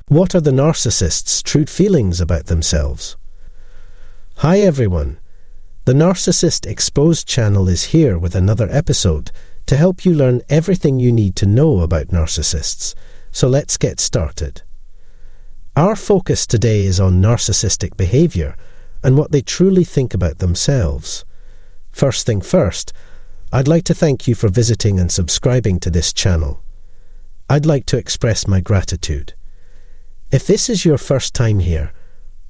What are the narcissist's true feelings about themselves? Hi everyone, the Narcissist Exposed channel is here with another episode to help you learn everything you need to know about narcissists. So let's get started. Our focus today is on narcissistic behavior and what they truly think about themselves. First thing first, I'd like to thank you for visiting and subscribing to this channel. I'd like to express my gratitude. If this is your first time here,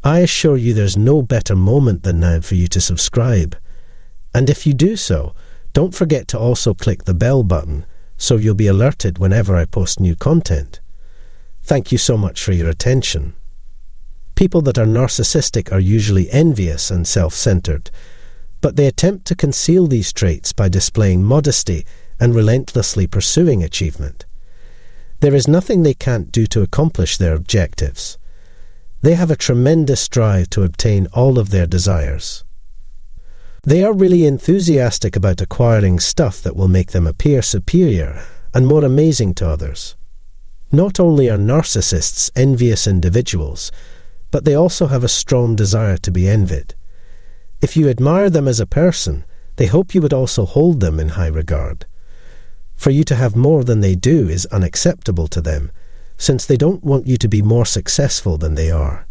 I assure you there's no better moment than now for you to subscribe. And if you do so, don't forget to also click the bell button so you'll be alerted whenever I post new content. Thank you so much for your attention. People that are narcissistic are usually envious and self-centered, but they attempt to conceal these traits by displaying modesty and relentlessly pursuing achievement. There is nothing they can't do to accomplish their objectives. They have a tremendous drive to obtain all of their desires. They are really enthusiastic about acquiring stuff that will make them appear superior and more amazing to others. Not only are narcissists envious individuals, but they also have a strong desire to be envied. If you admire them as a person, they hope you would also hold them in high regard. For you to have more than they do is unacceptable to them, since they don't want you to be more successful than they are.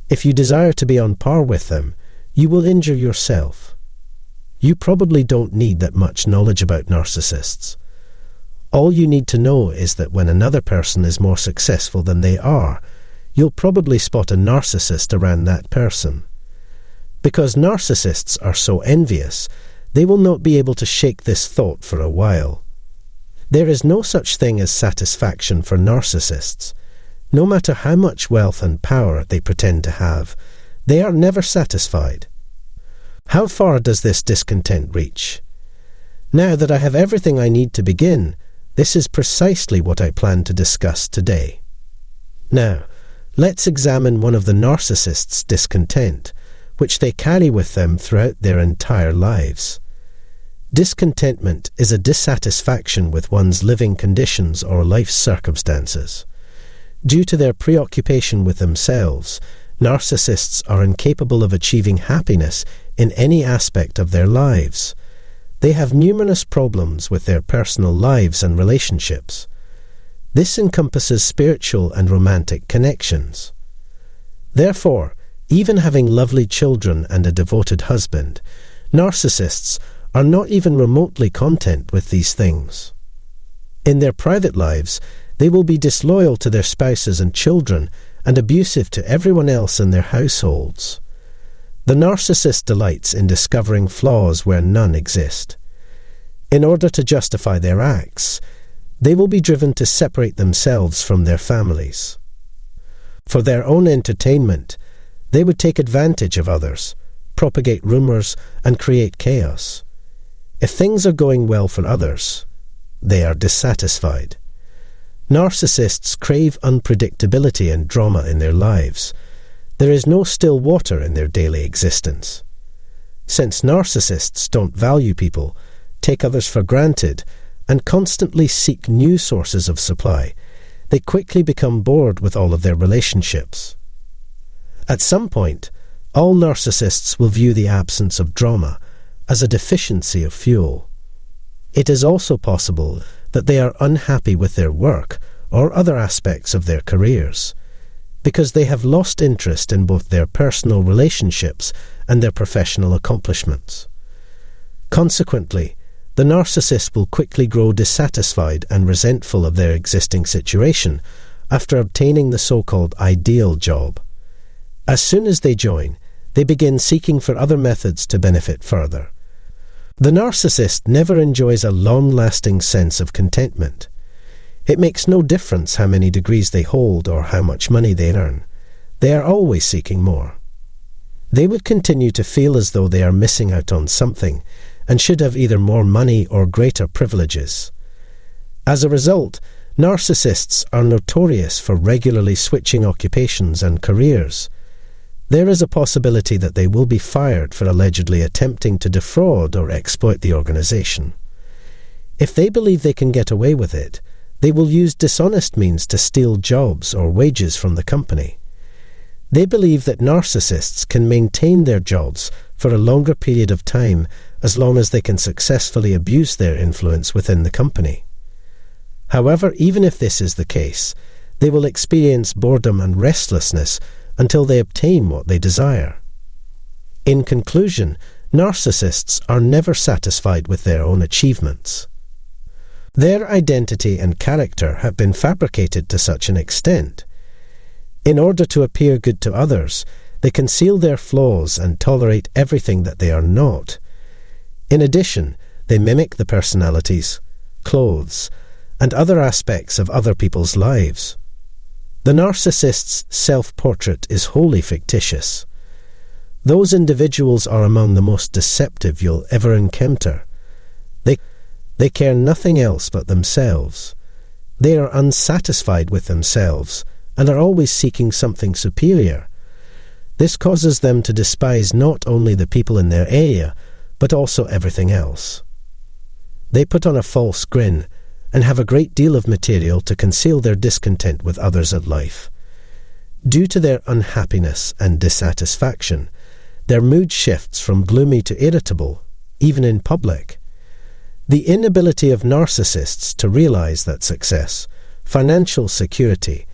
If you desire to be on par with them, you will injure yourself. You probably don't need that much knowledge about narcissists. All you need to know is that when another person is more successful than they are, you'll probably spot a narcissist around that person. Because narcissists are so envious, they will not be able to shake this thought for a while. There is no such thing as satisfaction for narcissists. No matter how much wealth and power they pretend to have, they are never satisfied. How far does this discontent reach? Now that I have everything I need to begin, this is precisely what I plan to discuss today. Now, let's examine one of the narcissists' discontent, which they carry with them throughout their entire lives. Discontentment is a dissatisfaction with one's living conditions or life circumstances. Due to their preoccupation with themselves, narcissists are incapable of achieving happiness in any aspect of their lives. They have numerous problems with their personal lives and relationships. This encompasses spiritual and romantic connections. Therefore, even having lovely children and a devoted husband, narcissists are not even remotely content with these things. In their private lives, they will be disloyal to their spouses and children and abusive to everyone else in their households. The narcissist delights in discovering flaws where none exist. In order to justify their acts, they will be driven to separate themselves from their families. For their own entertainment, they would take advantage of others, propagate rumors, and create chaos. If things are going well for others, they are dissatisfied. Narcissists crave unpredictability and drama in their lives. There is no still water in their daily existence. Since narcissists don't value people, take others for granted, and constantly seek new sources of supply, they quickly become bored with all of their relationships. At some point, all narcissists will view the absence of drama as a deficiency of fuel. It is also possible that they are unhappy with their work or other aspects of their careers, because they have lost interest in both their personal relationships and their professional accomplishments. Consequently, the narcissist will quickly grow dissatisfied and resentful of their existing situation after obtaining the so-called ideal job. As soon as they join, they begin seeking for other methods to benefit further. The narcissist never enjoys a long-lasting sense of contentment. It makes no difference how many degrees they hold or how much money they earn. They are always seeking more. They would continue to feel as though they are missing out on something and should have either more money or greater privileges. As a result, narcissists are notorious for regularly switching occupations and careers. There is a possibility that they will be fired for allegedly attempting to defraud or exploit the organization. If they believe they can get away with it, They will use dishonest means to steal jobs or wages from the company. They believe that narcissists can maintain their jobs for a longer period of time as long as they can successfully abuse their influence within the company. However, even if this is the case, they will experience boredom and restlessness until they obtain what they desire. In conclusion, narcissists are never satisfied with their own achievements. Their identity and character have been fabricated to such an extent. In order to appear good to others, they conceal their flaws and tolerate everything that they are not. In addition, they mimic the personalities, clothes, and other aspects of other people's lives. The narcissist's self-portrait is wholly fictitious. Those individuals are among the most deceptive you'll ever encounter. They care nothing else but themselves. They are unsatisfied with themselves and are always seeking something superior. This causes them to despise not only the people in their area, but also everything else. They put on a false grin and have a great deal of material to conceal their discontent with others at life. Due to their unhappiness and dissatisfaction, their mood shifts from gloomy to irritable, even in public. The inability of narcissists to realize that success, financial security,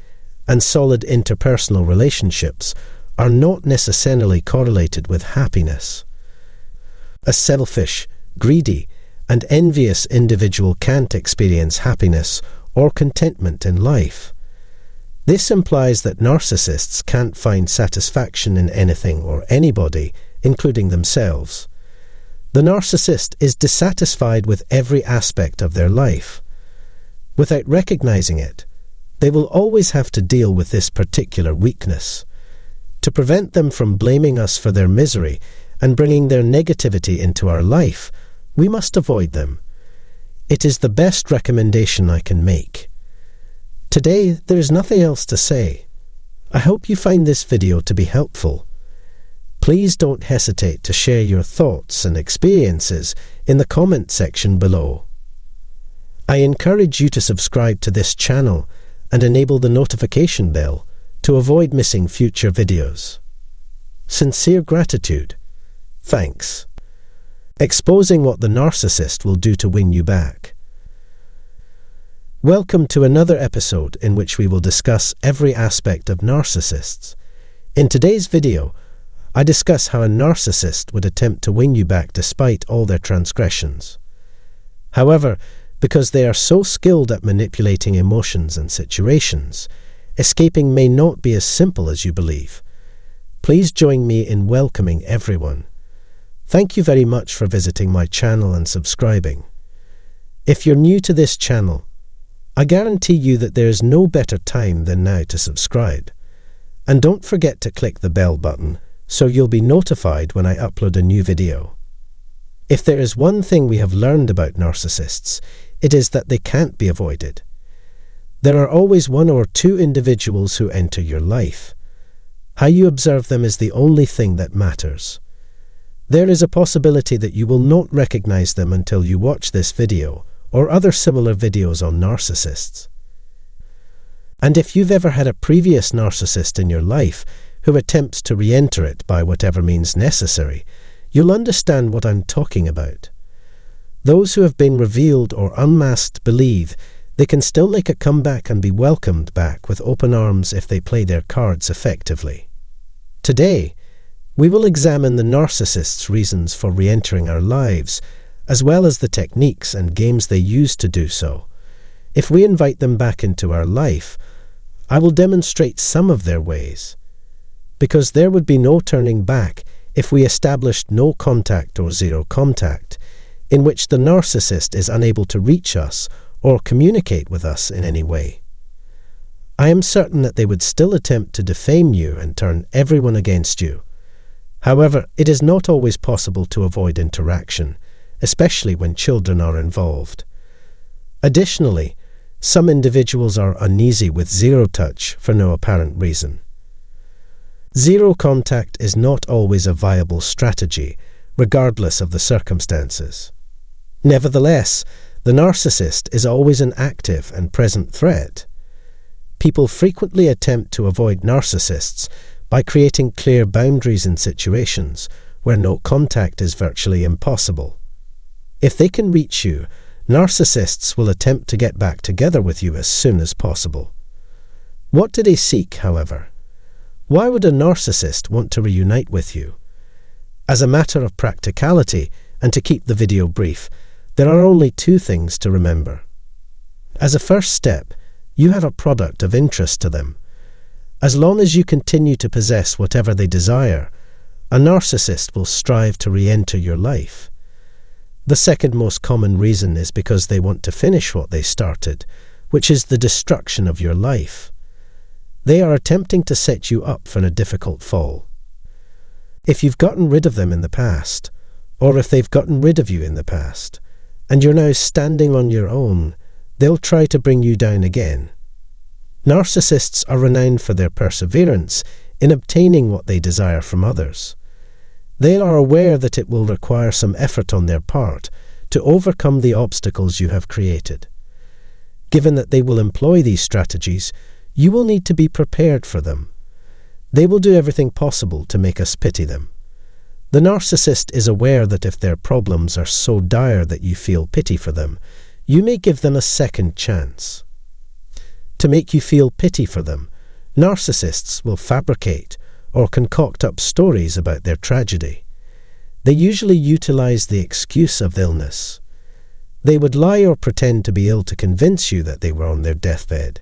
and solid interpersonal relationships are not necessarily correlated with happiness. A selfish, greedy, and envious individual can't experience happiness or contentment in life. This implies that narcissists can't find satisfaction in anything or anybody, including themselves. The narcissist is dissatisfied with every aspect of their life. Without recognizing it, they will always have to deal with this particular weakness. To prevent them from blaming us for their misery and bringing their negativity into our life, we must avoid them. It is the best recommendation I can make. Today, there is nothing else to say. I hope you find this video to be helpful. Please don't hesitate to share your thoughts and experiences in the comment section below. I encourage you to subscribe to this channel and enable the notification bell to avoid missing future videos. Sincere gratitude. Thanks. Exposing what the narcissist will do to win you back. Welcome to another episode in which we will discuss every aspect of narcissists. In today's video, I discuss how a narcissist would attempt to win you back despite all their transgressions. However, because they are so skilled at manipulating emotions and situations, escaping may not be as simple as you believe. Please join me in welcoming everyone. Thank you very much for visiting my channel and subscribing. If you're new to this channel, I guarantee you that there is no better time than now to subscribe. And don't forget to click the bell button so you'll be notified when I upload a new video. If there is one thing we have learned about narcissists, it is that they can't be avoided. There are always one or two individuals who enter your life. How you observe them is the only thing that matters. There is a possibility that you will not recognize them until you watch this video or other similar videos on narcissists. And if you've ever had a previous narcissist in your life who attempts to re-enter it by whatever means necessary, you'll understand what I'm talking about. Those who have been revealed or unmasked believe they can still make a comeback and be welcomed back with open arms if they play their cards effectively. Today, we will examine the narcissist's reasons for re-entering our lives, as well as the techniques and games they use to do so. If we invite them back into our life, I will demonstrate some of their ways. Because there would be no turning back if we established no contact or zero contact, in which the narcissist is unable to reach us or communicate with us in any way. I am certain that they would still attempt to defame you and turn everyone against you. However, it is not always possible to avoid interaction, especially when children are involved. Additionally, some individuals are uneasy with zero touch for no apparent reason. Zero contact is not always a viable strategy, regardless of the circumstances. Nevertheless, the narcissist is always an active and present threat. People frequently attempt to avoid narcissists by creating clear boundaries in situations where no contact is virtually impossible. If they can reach you, narcissists will attempt to get back together with you as soon as possible. What do they seek, however? Why would a narcissist want to reunite with you? As a matter of practicality, and to keep the video brief, there are only two things to remember. As a first step, you have a product of interest to them. As long as you continue to possess whatever they desire, a narcissist will strive to re-enter your life. The second most common reason is because they want to finish what they started, which is the destruction of your life. They are attempting to set you up for a difficult fall. If you've gotten rid of them in the past, or if they've gotten rid of you in the past, and you're now standing on your own, they'll try to bring you down again. Narcissists are renowned for their perseverance in obtaining what they desire from others. They are aware that it will require some effort on their part to overcome the obstacles you have created. Given that they will employ these strategies, you will need to be prepared for them. They will do everything possible to make us pity them. The narcissist is aware that if their problems are so dire that you feel pity for them, you may give them a second chance. To make you feel pity for them, narcissists will fabricate or concoct up stories about their tragedy. They usually utilize the excuse of illness. They would lie or pretend to be ill to convince you that they were on their deathbed.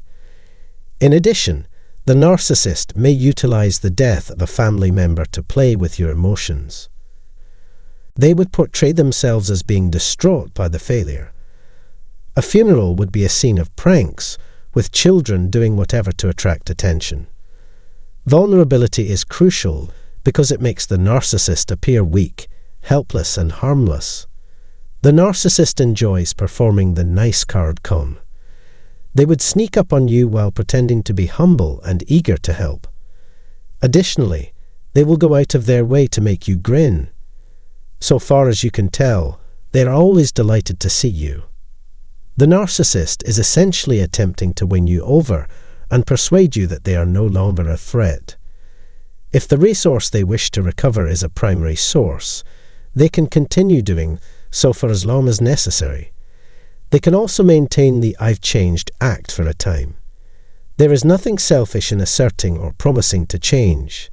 In addition, the narcissist may utilize the death of a family member to play with your emotions. They would portray themselves as being distraught by the failure. A funeral would be a scene of pranks, with children doing whatever to attract attention. Vulnerability is crucial because it makes the narcissist appear weak, helpless, and harmless. The narcissist enjoys performing the nice card con. They would sneak up on you while pretending to be humble and eager to help. Additionally, they will go out of their way to make you grin. So far as you can tell, they are always delighted to see you. The narcissist is essentially attempting to win you over and persuade you that they are no longer a threat. If the resource they wish to recover is a primary source, they can continue doing so for as long as necessary. They can also maintain the "I've changed" act for a time. There is nothing selfish in asserting or promising to change.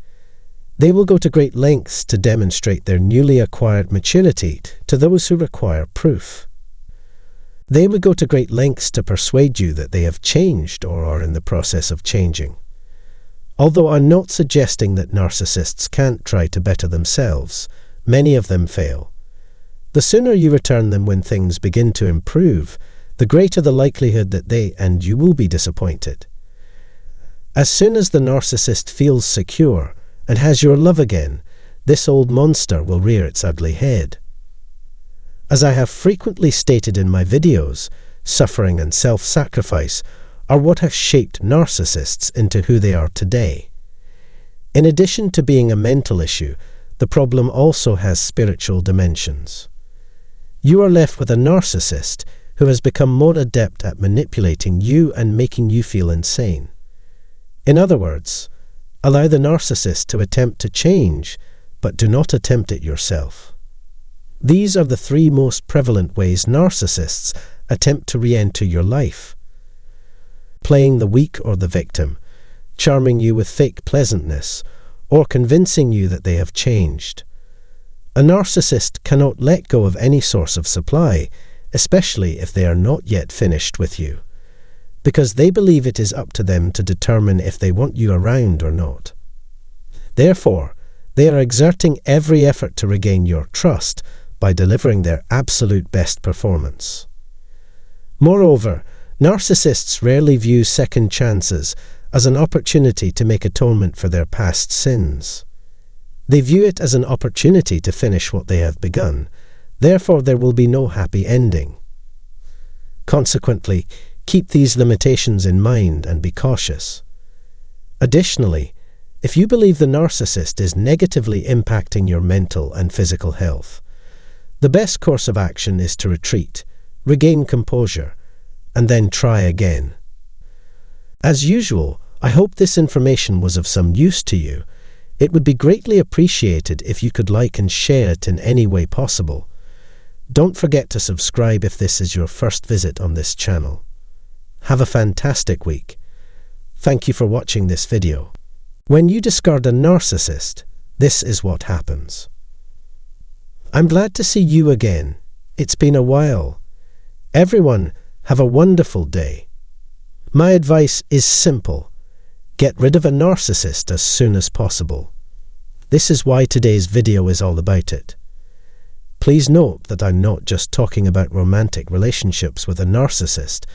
They will go to great lengths to demonstrate their newly acquired maturity to those who require proof. They would go to great lengths to persuade you that they have changed or are in the process of changing. Although I'm not suggesting that narcissists can't try to better themselves, many of them fail. The sooner you return them when things begin to improve, the greater the likelihood that they and you will be disappointed. As soon as the narcissist feels secure and has your love again, this old monster will rear its ugly head. As I have frequently stated in my videos, suffering and self-sacrifice are what have shaped narcissists into who they are today. In addition to being a mental issue, the problem also has spiritual dimensions. You are left with a narcissist who has become more adept at manipulating you and making you feel insane. In other words, allow the narcissist to attempt to change, but do not attempt it yourself. These are the three most prevalent ways narcissists attempt to re-enter your life. Playing the weak or the victim, charming you with fake pleasantness, or convincing you that they have changed. A narcissist cannot let go of any source of supply, especially if they are not yet finished with you, because they believe it is up to them to determine if they want you around or not. Therefore, they are exerting every effort to regain your trust by delivering their absolute best performance. Moreover, narcissists rarely view second chances as an opportunity to make atonement for their past sins. They view it as an opportunity to finish what they have begun. Therefore, there will be no happy ending. Consequently, keep these limitations in mind and be cautious. Additionally, if you believe the narcissist is negatively impacting your mental and physical health, the best course of action is to retreat, regain composure, and then try again. As usual, I hope this information was of some use to you. It would be greatly appreciated if you could like and share it in any way possible. Don't forget to subscribe if this is your first visit on this channel. Have a fantastic week. Thank you for watching this video. When you discard a narcissist, this is what happens. I'm glad to see you again. It's been a while. Everyone, have a wonderful day. My advice is simple. Get rid of a narcissist as soon as possible. This is why today's video is all about it. Please note that I'm not just talking about romantic relationships with a narcissist,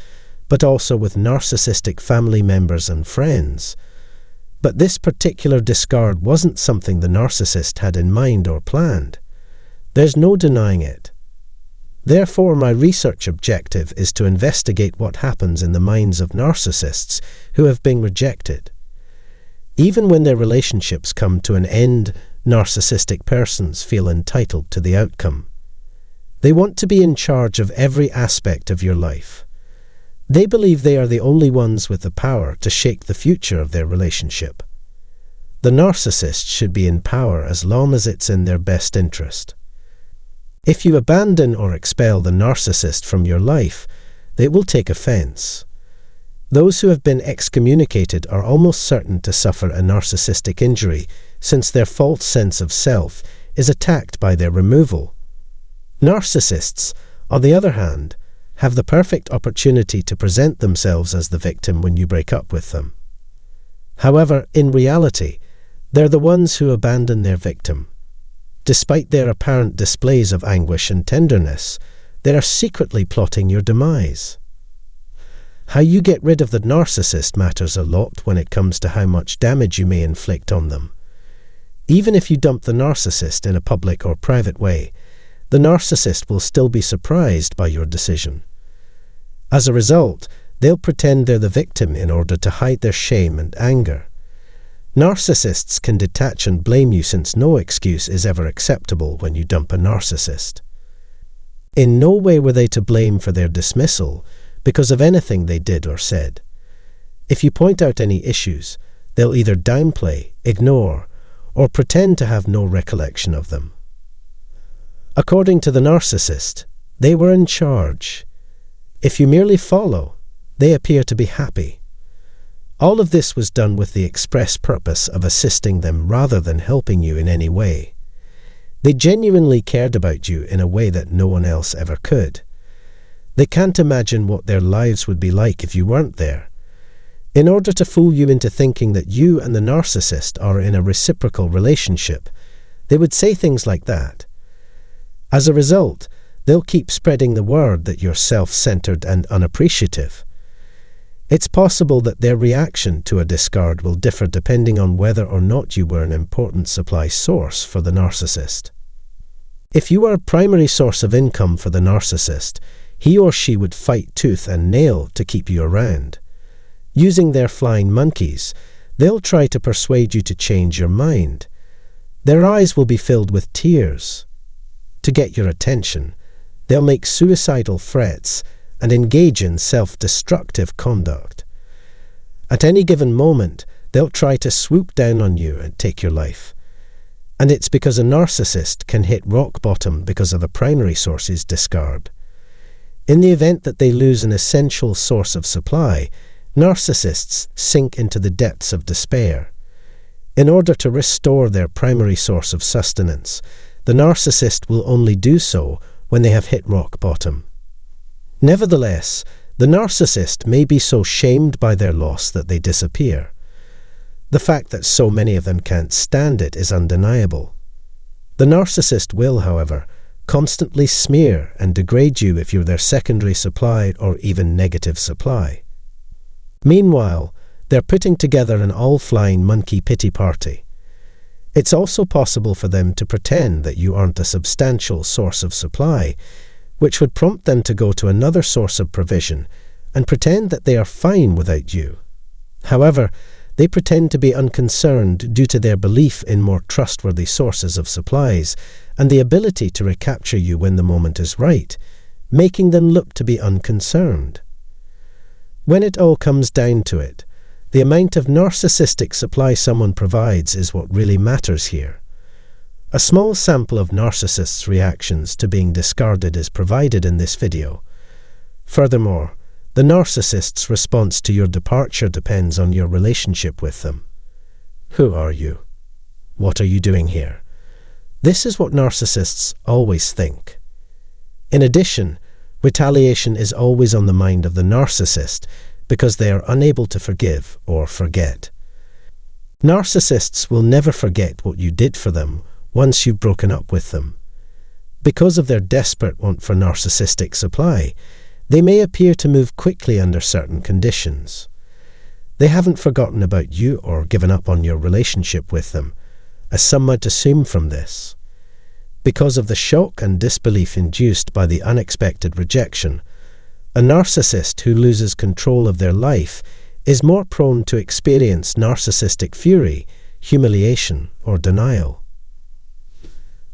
but also with narcissistic family members and friends. But this particular discard wasn't something the narcissist had in mind or planned. There's no denying it. Therefore, my research objective is to investigate what happens in the minds of narcissists who have been rejected. Even when their relationships come to an end, narcissistic persons feel entitled to the outcome. They want to be in charge of every aspect of your life. They believe they are the only ones with the power to shape the future of their relationship. The narcissist should be in power as long as it's in their best interest. If you abandon or expel the narcissist from your life, they will take offense. Those who have been excommunicated are almost certain to suffer a narcissistic injury, since their false sense of self is attacked by their removal. Narcissists, on the other hand, have the perfect opportunity to present themselves as the victim when you break up with them. However, in reality, they're the ones who abandon their victim. Despite their apparent displays of anguish and tenderness, they are secretly plotting your demise. How you get rid of the narcissist matters a lot when it comes to how much damage you may inflict on them. Even if you dump the narcissist in a public or private way, the narcissist will still be surprised by your decision. As a result, they'll pretend they're the victim in order to hide their shame and anger. Narcissists can detach and blame you since no excuse is ever acceptable when you dump a narcissist. In no way were they to blame for their dismissal because of anything they did or said. If you point out any issues, they'll either downplay, ignore, or pretend to have no recollection of them. According to the narcissist, they were in charge. If you merely follow, they appear to be happy. All of this was done with the express purpose of assisting them rather than helping you in any way. They genuinely cared about you in a way that no one else ever could. They can't imagine what their lives would be like if you weren't there. In order to fool you into thinking that you and the narcissist are in a reciprocal relationship, they would say things like that. As a result, they'll keep spreading the word that you're self-centered and unappreciative. It's possible that their reaction to a discard will differ depending on whether or not you were an important supply source for the narcissist. If you are a primary source of income for the narcissist, he or she would fight tooth and nail to keep you around. Using their flying monkeys, they'll try to persuade you to change your mind. Their eyes will be filled with tears. To get your attention, they'll make suicidal threats and engage in self-destructive conduct. At any given moment, they'll try to swoop down on you and take your life. And it's because a narcissist can hit rock bottom because of a primary source's discard. In the event that they lose an essential source of supply, narcissists sink into the depths of despair. In order to restore their primary source of sustenance, the narcissist will only do so when they have hit rock bottom. Nevertheless, the narcissist may be so shamed by their loss that they disappear. The fact that so many of them can't stand it is undeniable. The narcissist will, however, constantly smear and degrade you if you're their secondary supply or even negative supply. Meanwhile, they're putting together an all-flying monkey pity party. It's also possible for them to pretend that you aren't a substantial source of supply, which would prompt them to go to another source of provision and pretend that they are fine without you. However, they pretend to be unconcerned due to their belief in more trustworthy sources of supplies and the ability to recapture you when the moment is right, making them look to be unconcerned. When it all comes down to it, the amount of narcissistic supply someone provides is what really matters here. A small sample of narcissists' reactions to being discarded is provided in this video. Furthermore, the narcissist's response to your departure depends on your relationship with them. Who are you? What are you doing here? This is what narcissists always think. In addition, retaliation is always on the mind of the narcissist because they are unable to forgive or forget. Narcissists will never forget what you did for them once you've broken up with them. Because of their desperate want for narcissistic supply, they may appear to move quickly under certain conditions. They haven't forgotten about you or given up on your relationship with them, as some might assume from this. Because of the shock and disbelief induced by the unexpected rejection, a narcissist who loses control of their life is more prone to experience narcissistic fury, humiliation, or denial.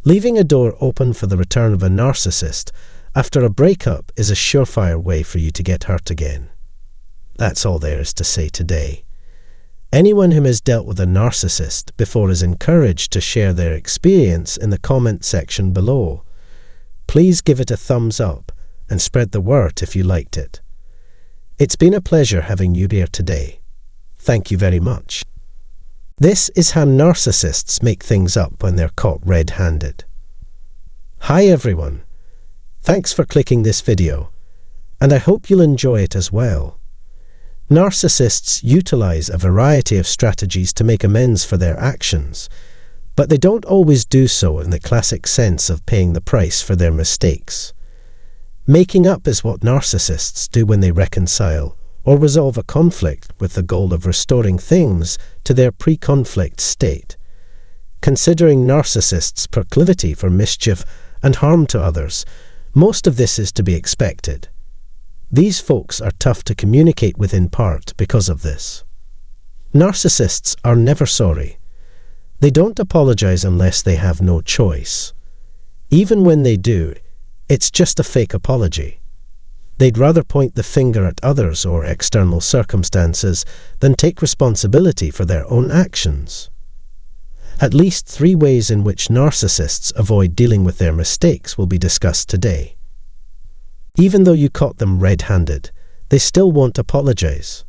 Leaving a door open for the return of a narcissist after a breakup is a surefire way for you to get hurt again. That's all there is to say today. Anyone who has dealt with a narcissist before is encouraged to share their experience in the comment section below. Please give it a thumbs up and spread the word if you liked it. It's been a pleasure having you here today. Thank you very much. This is how narcissists make things up when they're caught red-handed. Hi everyone. Thanks for clicking this video, and I hope you'll enjoy it as well. Narcissists utilize a variety of strategies to make amends for their actions, but they don't always do so in the classic sense of paying the price for their mistakes. Making up is what narcissists do when they reconcile or resolve a conflict with the goal of restoring things to their pre-conflict state. Considering narcissists' proclivity for mischief and harm to others, most of this is to be expected. These folks are tough to communicate with in part because of this. Narcissists are never sorry. They don't apologize unless they have no choice. Even when they do, it's just a fake apology. They'd rather point the finger at others or external circumstances than take responsibility for their own actions. At least 3 ways in which narcissists avoid dealing with their mistakes will be discussed today. Even though you caught them red-handed, they still won't apologize.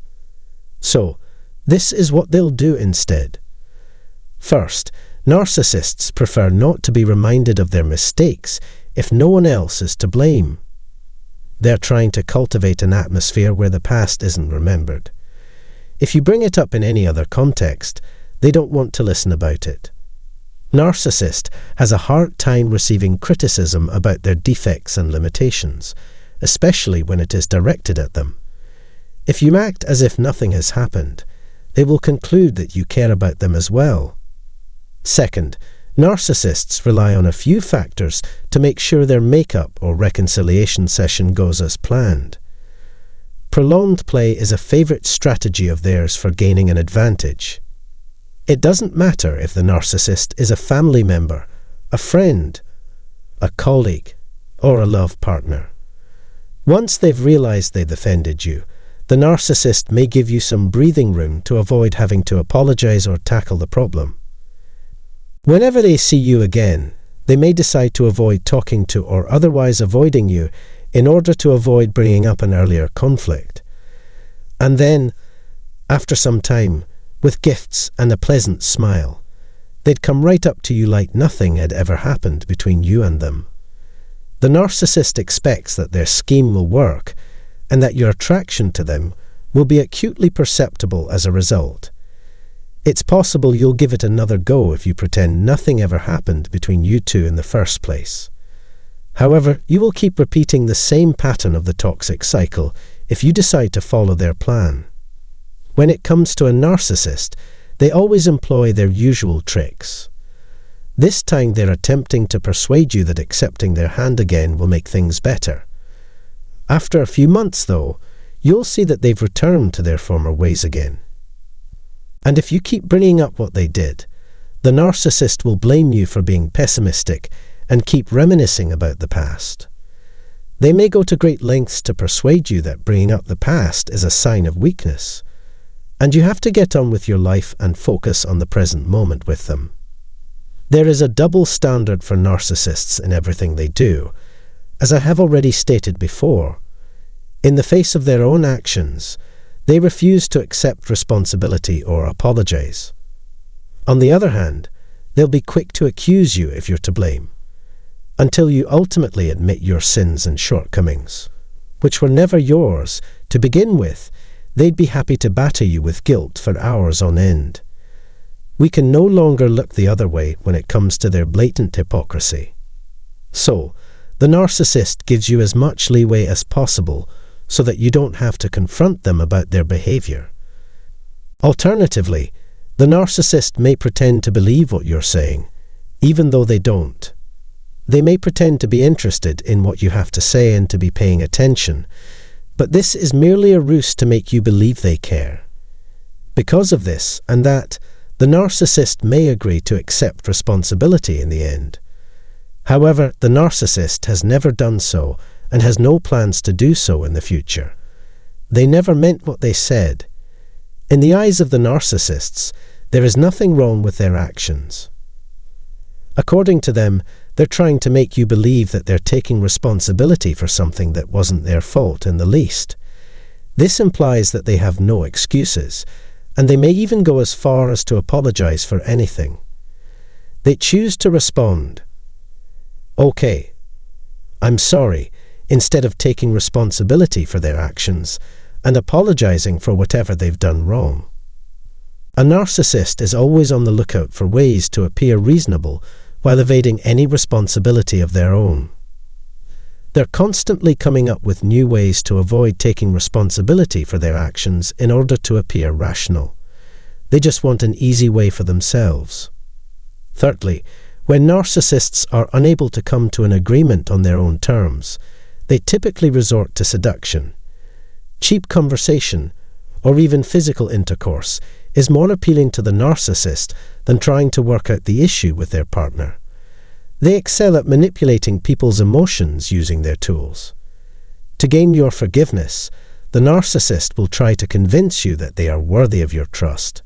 So, this is what they'll do instead. First, narcissists prefer not to be reminded of their mistakes if no one else is to blame. They're trying to cultivate an atmosphere where the past isn't remembered. If you bring it up in any other context, they don't want to listen about it. Narcissist has a hard time receiving criticism about their defects and limitations, especially when it is directed at them. If you act as if nothing has happened, they will conclude that you care about them as well. Second, narcissists rely on a few factors to make sure their makeup or reconciliation session goes as planned. Prolonged play is a favorite strategy of theirs for gaining an advantage. It doesn't matter if the narcissist is a family member, a friend, a colleague, or a love partner. Once they've realized they've offended you, the narcissist may give you some breathing room to avoid having to apologize or tackle the problem. Whenever they see you again, they may decide to avoid talking to or otherwise avoiding you in order to avoid bringing up an earlier conflict. And then, after some time, with gifts and a pleasant smile, they'd come right up to you like nothing had ever happened between you and them. The narcissist expects that their scheme will work and that your attraction to them will be acutely perceptible as a result. It's possible you'll give it another go if you pretend nothing ever happened between you two in the first place. However, you will keep repeating the same pattern of the toxic cycle if you decide to follow their plan. When it comes to a narcissist, they always employ their usual tricks. This time they're attempting to persuade you that accepting their hand again will make things better. After a few months, though, you'll see that they've returned to their former ways again. And if you keep bringing up what they did, the narcissist will blame you for being pessimistic and keep reminiscing about the past. They may go to great lengths to persuade you that bringing up the past is a sign of weakness, and you have to get on with your life and focus on the present moment with them. There is a double standard for narcissists in everything they do, as I have already stated before. In the face of their own actions, they refuse to accept responsibility or apologize. On the other hand, they'll be quick to accuse you if you're to blame, until you ultimately admit your sins and shortcomings, which were never yours. To begin with, they'd be happy to batter you with guilt for hours on end. We can no longer look the other way when it comes to their blatant hypocrisy. So, the narcissist gives you as much leeway as possible so that you don't have to confront them about their behavior. Alternatively, the narcissist may pretend to believe what you're saying, even though they don't. They may pretend to be interested in what you have to say and to be paying attention, but this is merely a ruse to make you believe they care. Because of this and that, the narcissist may agree to accept responsibility in the end. However, the narcissist has never done so and has no plans to do so in the future. They never meant what they said. In the eyes of the narcissists, there is nothing wrong with their actions. According to them, they're trying to make you believe that they're taking responsibility for something that wasn't their fault in the least. This implies that they have no excuses, and they may even go as far as to apologize for anything. They choose to respond, "Okay, I'm sorry," instead of taking responsibility for their actions and apologizing for whatever they've done wrong. A narcissist is always on the lookout for ways to appear reasonable while evading any responsibility of their own. They're constantly coming up with new ways to avoid taking responsibility for their actions in order to appear rational. They just want an easy way for themselves. Thirdly, when narcissists are unable to come to an agreement on their own terms, they typically resort to seduction. Cheap conversation, or even physical intercourse, is more appealing to the narcissist than trying to work out the issue with their partner. They excel at manipulating people's emotions using their tools. To gain your forgiveness, the narcissist will try to convince you that they are worthy of your trust.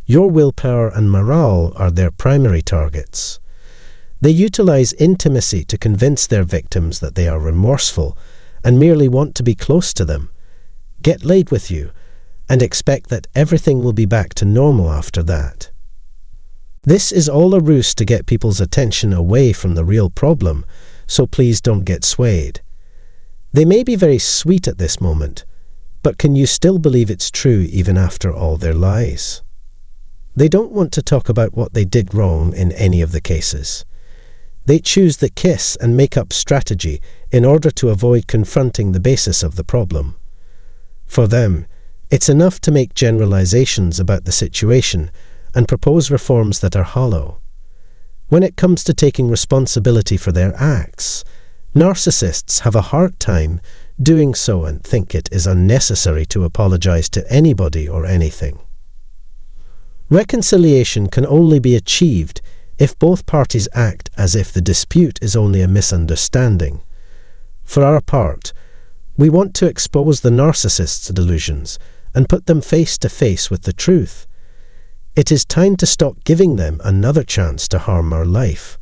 Your willpower and morale are their primary targets. They utilize intimacy to convince their victims that they are remorseful and merely want to be close to them, get laid with you, and expect that everything will be back to normal after that. This is all a ruse to get people's attention away from the real problem, so please don't get swayed. They may be very sweet at this moment, but can you still believe it's true even after all their lies? They don't want to talk about what they did wrong in any of the cases. They choose the kiss and make up strategy in order to avoid confronting the basis of the problem. For them, it's enough to make generalizations about the situation and propose reforms that are hollow. When it comes to taking responsibility for their acts, narcissists have a hard time doing so and think it is unnecessary to apologize to anybody or anything. Reconciliation can only be achieved if both parties act as if the dispute is only a misunderstanding. For our part, we want to expose the narcissist's delusions and put them face to face with the truth. It is time to stop giving them another chance to harm our life.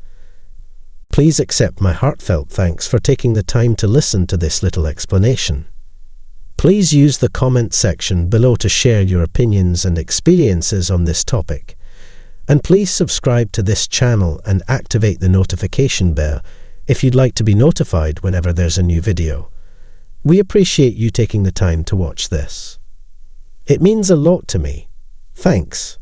Please accept my heartfelt thanks for taking the time to listen to this little explanation. Please use the comment section below to share your opinions and experiences on this topic. And please subscribe to this channel and activate the notification bell if you'd like to be notified whenever there's a new video. We appreciate you taking the time to watch this. It means a lot to me. Thanks.